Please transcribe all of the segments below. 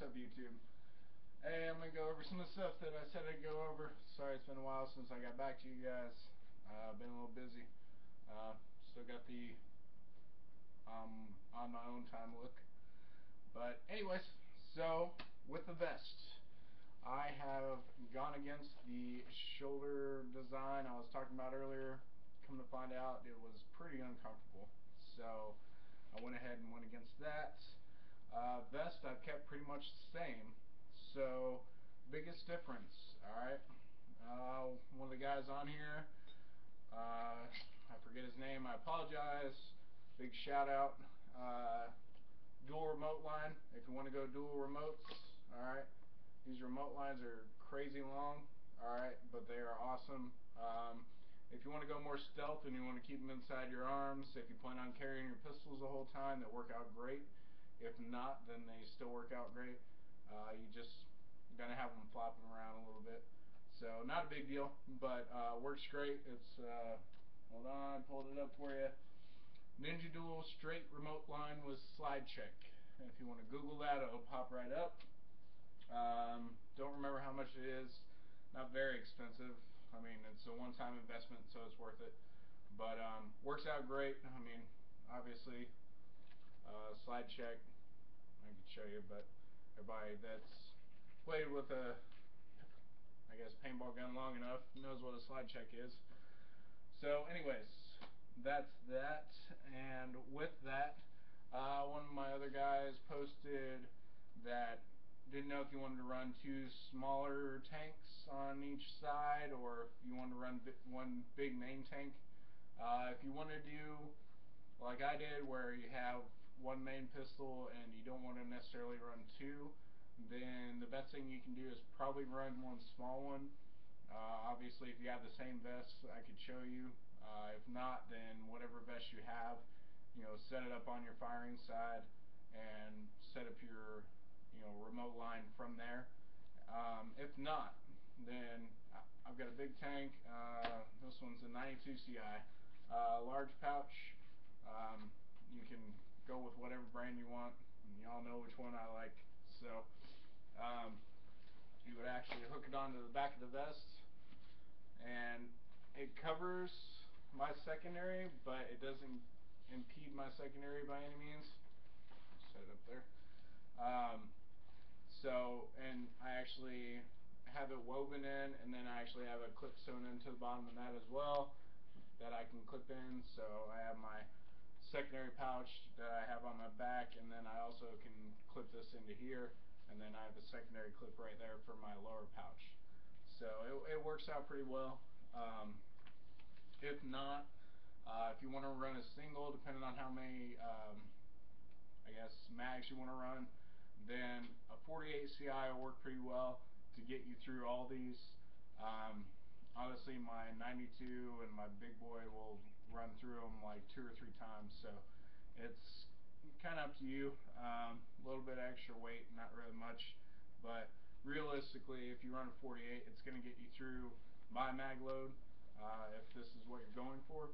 up, YouTube? Hey, I'm gonna go over some of the stuff that I said I'd go over. Sorry, it's been a while since I got back to you guys. Been a little busy. Still got the on my own time look. But anyways, so with the vest, I have gone against the shoulder design I was talking about earlier. Come to find out, it was pretty uncomfortable. So I went ahead and went against that. Vest I've kept pretty much the same. So biggest difference, alright, one of the guys on here, I forget his name, I apologize, big shout out, dual remote line, if you want to go dual remotes, alright, these remote lines are crazy long, alright, but they are awesome. If you want to go more stealth and you want to keep them inside your arms, if you plan on carrying your pistols the whole time, that work out great. If not, then they still work out great. You just gonna have them flopping around a little bit. So not a big deal, but works great. It's hold on, pulled it up for you. Ninja Dual straight remote line with slide check. And if you want to Google that, it'll pop right up. Don't remember how much it is. Not very expensive. I mean, it's a one-time investment, so it's worth it. But works out great. I mean, obviously, slide check. I could show you, but everybody that's played with a, I guess, paintball gun long enough knows what a slide check is. So anyways, that's that. And with that, one of my other guys posted that didn't know if you wanted to run two smaller tanks on each side or if you wanted to run one big main tank. If you want to do like I did, where you have one main pistol and you don't want to necessarily run two, then the best thing you can do is probably run one small one. Obviously, if you have the same vest, I could show you. If not, then whatever vest you have, set it up on your firing side and set up your, remote line from there. If not, then I've got a big tank. This one's a 92 CI, large pouch. You can go with whatever brand you want, and y'all know which one I like. So you would actually hook it onto the back of the vest, and it covers my secondary, but it doesn't impede my secondary by any means. Set it up there. And I actually have it woven in, and then I actually have a clip sewn into the bottom of that as well that I can clip in. So I have my secondary pouch that I have on my back, and then I also can clip this into here, and then I have a secondary clip right there for my lower pouch. So it works out pretty well. If not, if you want to run a single, depending on how many I guess mags you want to run, then a 48 CI will work pretty well to get you through all these. Honestly, my 92 and my big boy will run through them like 2 or 3 times, so it's kind of up to you. A little bit extra weight, not really much, but realistically, if you run a 48, it's going to get you through my mag load if this is what you're going for.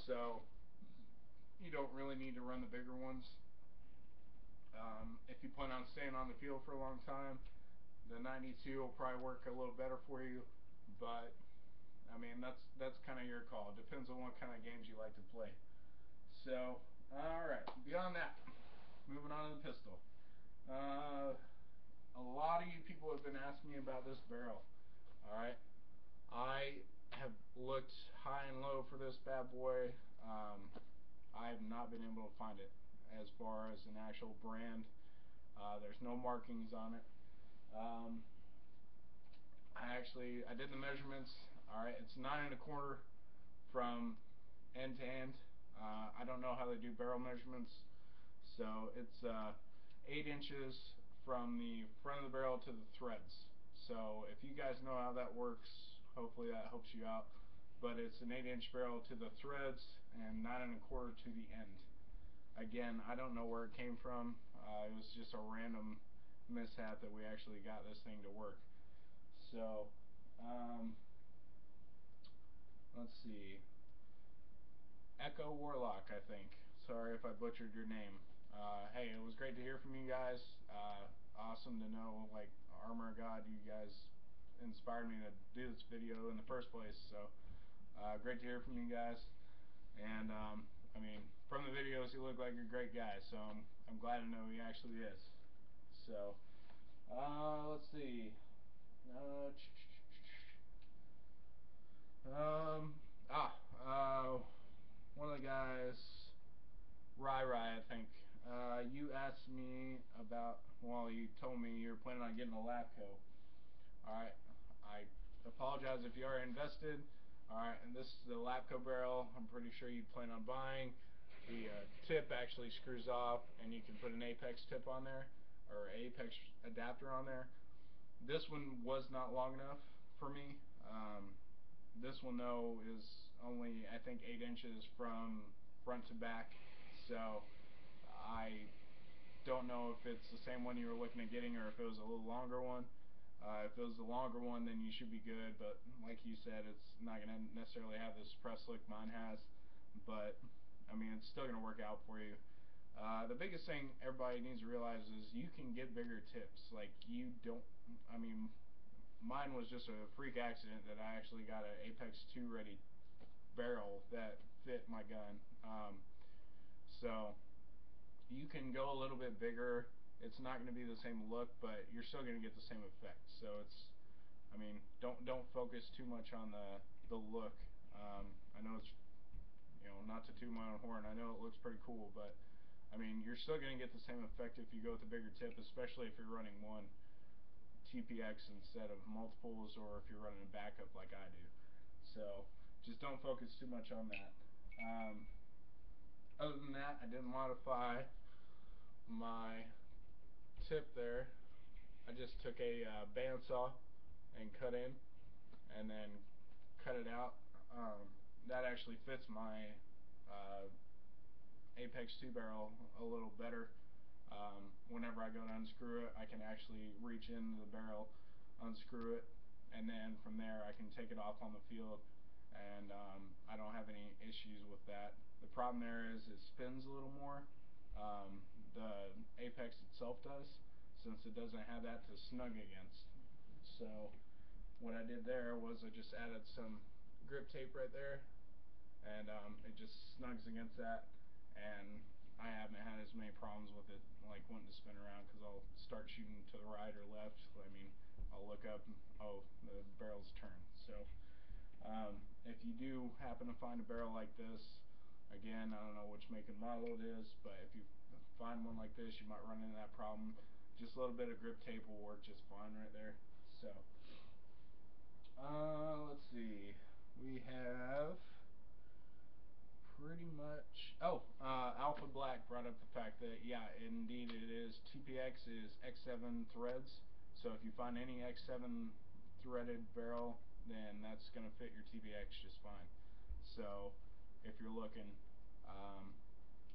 So you don't really need to run the bigger ones. If you plan on staying on the field for a long time, the 92 will probably work a little better for you, but I mean, that's kind of your call. It depends on what kind of games you like to play. So, alright, beyond that, moving on to the pistol. A lot of you people have been asking me about this barrel. Alright, I have looked high and low for this bad boy. I have not been able to find it as far as an actual brand. There's no markings on it. I did the measurements. Alright, it's 9 1/4 from end to end. I don't know how they do barrel measurements, so it's 8 inches from the front of the barrel to the threads. So if you guys know how that works, hopefully that helps you out. But it's an 8-inch barrel to the threads and 9 1/4 to the end. Again, I don't know where it came from. It was just a random mishap that we actually got this thing to work. So, let's see. Echo Warlock, I think. Sorry if I butchered your name. Hey, it was great to hear from you guys. awesome to know, like, Armor of God, you guys inspired me to do this video in the first place. So great to hear from you guys. And I mean, from the videos, you look like a great guy, so I'm glad to know he actually is. So let's see. Uh, um, one of the guys, Rai, I think. You asked me about. Well, you told me you were planning on getting a Lapco. Alright, I apologize if you are invested. Alright, and this is the Lapco barrel I'm pretty sure you plan on buying. The tip actually screws off, and you can put an Apex tip on there, or Apex adapter on there. This one was not long enough for me. This one, though, is only, I think, 8 inches from front to back, so I don't know if it's the same one you were looking at getting or if it was a little longer one. If it was the longer one, then you should be good, but like you said, it's not going to necessarily have the suppress look mine has, but I mean, it's still going to work out for you. The biggest thing everybody needs to realize is you can get bigger tips. Like, you don't, I mean, mine was just a freak accident that I actually got an Apex 2 ready barrel that fit my gun. So you can go a little bit bigger. It's not going to be the same look, but you're still going to get the same effect. So it's, I mean, don't focus too much on the look. I know it's, you know, not to toot my own horn. I know it looks pretty cool, but I mean, you're still going to get the same effect if you go with a bigger tip, especially if you're running one TPX instead of multiples, or if you're running a backup like I do. So just don't focus too much on that. Other than that, I didn't modify my tip there. I just took a bandsaw and cut in, and then cut it out. That actually fits my Apex 2 barrel a little better. Whenever I go to unscrew it, I can actually reach into the barrel, unscrew it, and then from there I can take it off on the field, and I don't have any issues with that. The problem there is it spins a little more. The Apex itself does, since it doesn't have that to snug against. So what I did there was I just added some grip tape right there, and it just snugs against that, and I haven't had as many problems with it like wanting to spin around, because I'll start shooting to the right or left. I mean, I'll look up and, oh, the barrel's turned. So if you do happen to find a barrel like this, again, I don't know which make and model it is, but if you find one like this, you might run into that problem. Just a little bit of grip tape will work just fine right there. So let's see, we have pretty much, Alpha Black brought up the fact that, yeah, indeed it is, TPX is X7 threads, so if you find any X7 threaded barrel, then that's going to fit your TPX just fine. So if you're looking,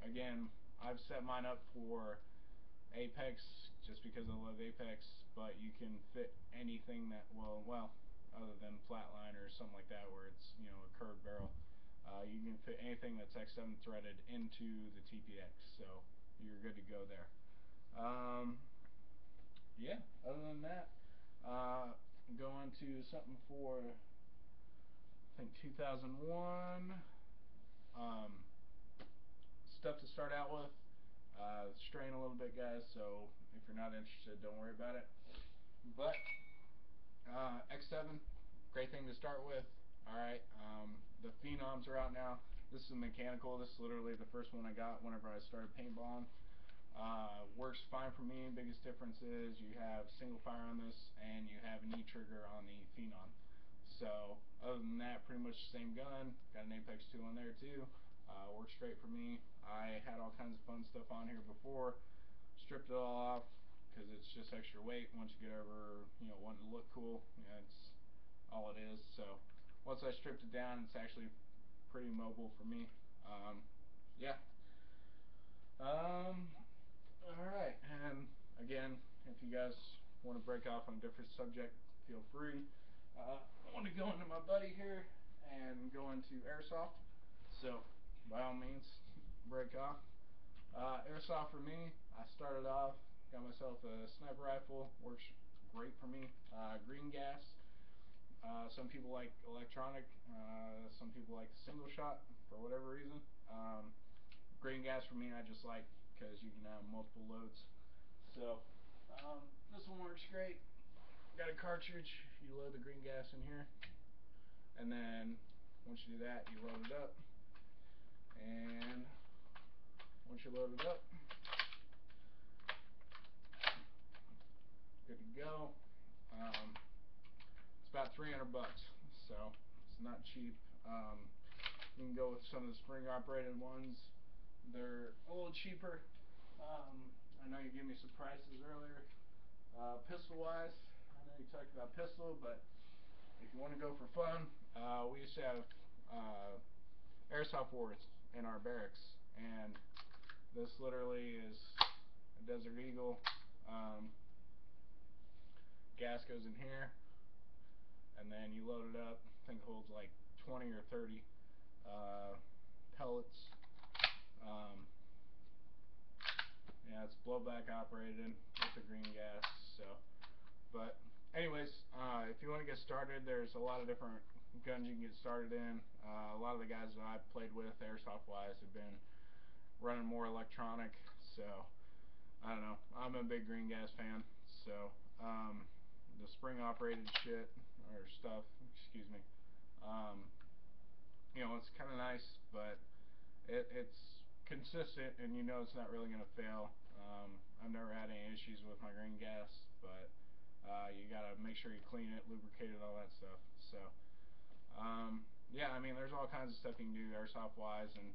again, I've set mine up for Apex just because I love Apex, but you can fit anything that, well, other than flatline or something like that where it's, you know, a curved barrel. You can fit anything that's X7 threaded into the TPX, so you're good to go there. Yeah, other than that, going to something for, I think, 2001. Stuff to start out with. Strain a little bit, guys, so if you're not interested, don't worry about it. But X7, great thing to start with. Alright, the Phenoms are out now. This is a mechanical. This is literally the first one I got whenever I started paintballing. Works fine for me. Biggest difference is you have single fire on this, and you have an E-trigger on the Phenom. So other than that, pretty much the same gun. Got an Apex 2 on there too. Works great for me. I had all kinds of fun stuff on here before. Stripped it all off because it's just extra weight. Once you get over, you know, wanting to look cool, yeah, it's all it is. So once I stripped it down, it's actually pretty mobile for me. Yeah. Alright, and again, if you guys want to break off on a different subject, feel free. I want to go into my buddy here and go into airsoft, so by all means, break off. Airsoft for me, I started off got myself a sniper rifle, works great for me. Green gas. Some people like electronic, some people like single shot for whatever reason. Green gas for me I just like because you can have multiple loads. So this one works great. Got a cartridge, you load the green gas in here, and then once you do that you load it up, and once you load it up, good to go. It's about 300 bucks, so it's not cheap. You can go with some of the spring operated ones. They're a little cheaper. I know you gave me some prices earlier. Pistol wise, I know you talked about pistol, but if you want to go for fun, we used to have airsoft wars in our barracks, and this literally is a Desert Eagle. Gas goes in here, and then you load it up. I think it holds like 20 or 30 pellets. Yeah, it's blowback operated with the green gas. So, but anyways, if you want to get started, there's a lot of different guns you can get started in. A lot of the guys that I've played with, airsoft wise, have been running more electronic. So I don't know. I'm a big green gas fan. So the spring operated shit or stuff, excuse me. You know, it's kind of nice, but it's consistent, and you know it's not really going to fail. I've never had any issues with my green gas, but you got to make sure you clean it, lubricate it, all that stuff. So yeah, I mean, there's all kinds of stuff you can do airsoft wise, and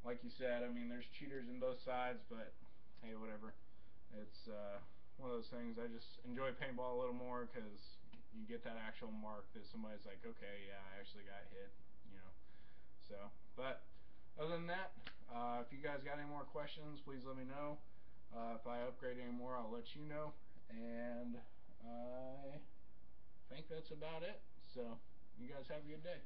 like you said, I mean, there's cheaters in both sides, but hey, whatever. It's one of those things. I just enjoy paintball a little more because you get that actual mark that somebody's like, okay, yeah, I actually got hit, you know. So, but other than that, if you guys got any more questions, please let me know. If I upgrade any more, I'll let you know. And I think that's about it. So, you guys have a good day.